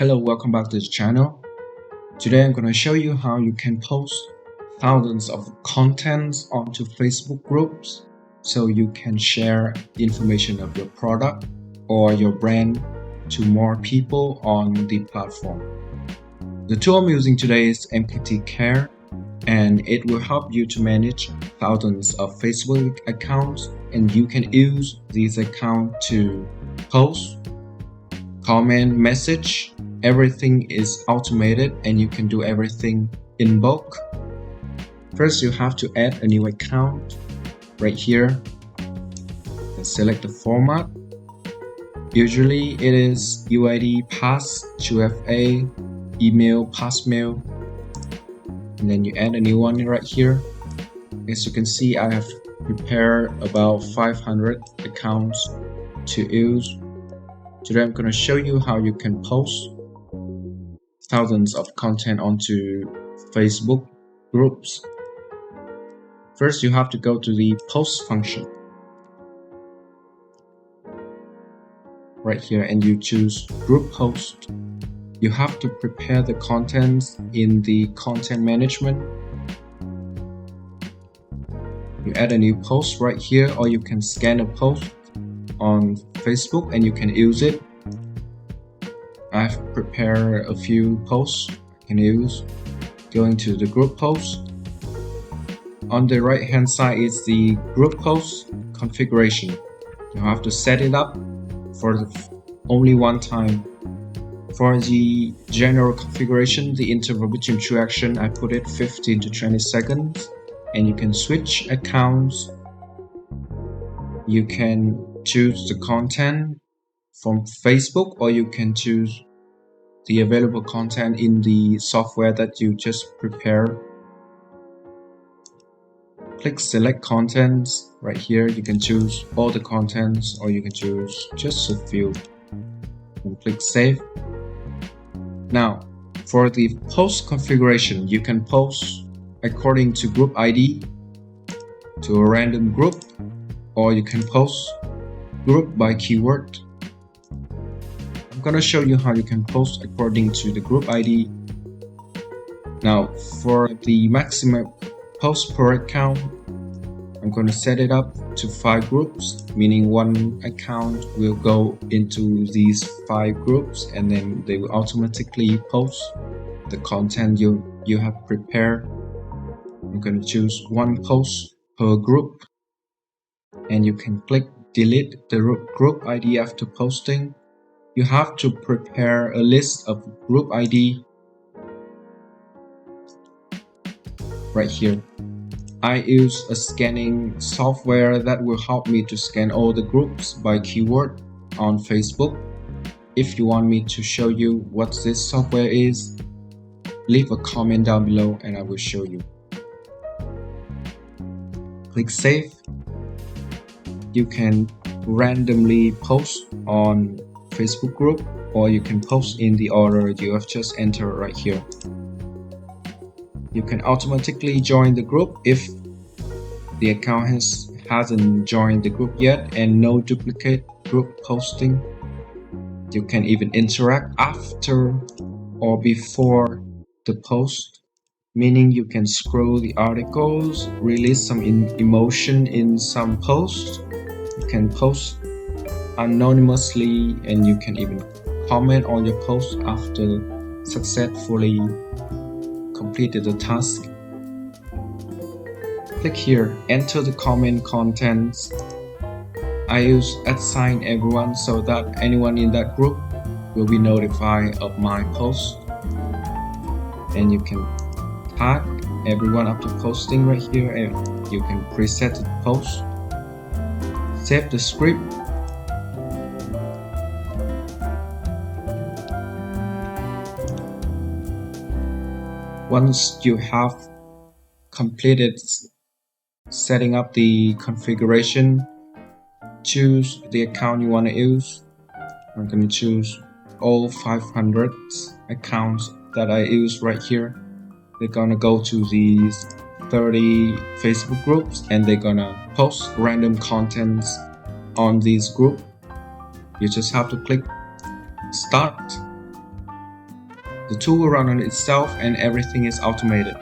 Hello, welcome back to the channel. Today I'm going to show you how you can post thousands of contents onto Facebook groups so you can share information of your product or your brand to more people on the platform. The tool I'm using today is MKT Care, and it will help you to manage thousands of Facebook accounts, and you can use these accounts to post, comment, message. Everything is automated and you can do everything in bulk. First, you have to add a new account right here and select the format. Usually it is UID, pass, 2FA, email, passmail, and then you add a new one right here. As you can see, I have prepared about 500 accounts to use. Today I'm going to show you how you can post thousands of content onto Facebook groups. First, you have to go to the post function right here and you choose group post. You have to prepare the contents in the content management. You add a new post right here, or you can scan a post on Facebook and you can use it. I've prepared a few posts you can use. Going to the group post. On the right hand side is the group post configuration. You have to set it up for only one time. For the general configuration, the interval between two actions, I put it 15 to 20 seconds, and you can switch accounts. You can choose the content from Facebook, or you can choose the available content in the software that you just prepared. Click select contents right here. You can choose all the contents, or you can choose just a few and click save. Now for the post configuration, you can post according to group ID to a random group, or you can post group by keyword. I'm going to show you how you can post according to the group ID. Now for the maximum post per account, I'm going to set it up to 5 groups, meaning one account will go into these 5 groups and then they will automatically post the content you have prepared. I'm going to choose 1 post per group, and you can click delete the group ID after posting. You have to prepare a list of group ID right here. I use a scanning software that will help me to scan all the groups by keyword on Facebook. If you want me to show you what this software is, leave a comment down below and I will show you. Click save. You can randomly post on Facebook group, or you can post in the order you have just entered right here. You can automatically join the group if the account hasn't joined the group yet, and no duplicate group posting. You can even interact after or before the post, meaning you can scroll the articles, release some emotion in some posts. You can post anonymously, and you can even comment on your post after successfully completed the task. Click here, enter the comment contents. I use @everyone so that anyone in that group will be notified of my post, and you can tag everyone after posting right here, and you can preset the post. Save the script. Once you have completed setting up the configuration, choose the account you want to use. I'm going to choose all 500 accounts that I use right here. They're going to go to these 30 Facebook groups and they're going to post random contents on these groups. You just have to click start The tool will run on itself and everything is automated.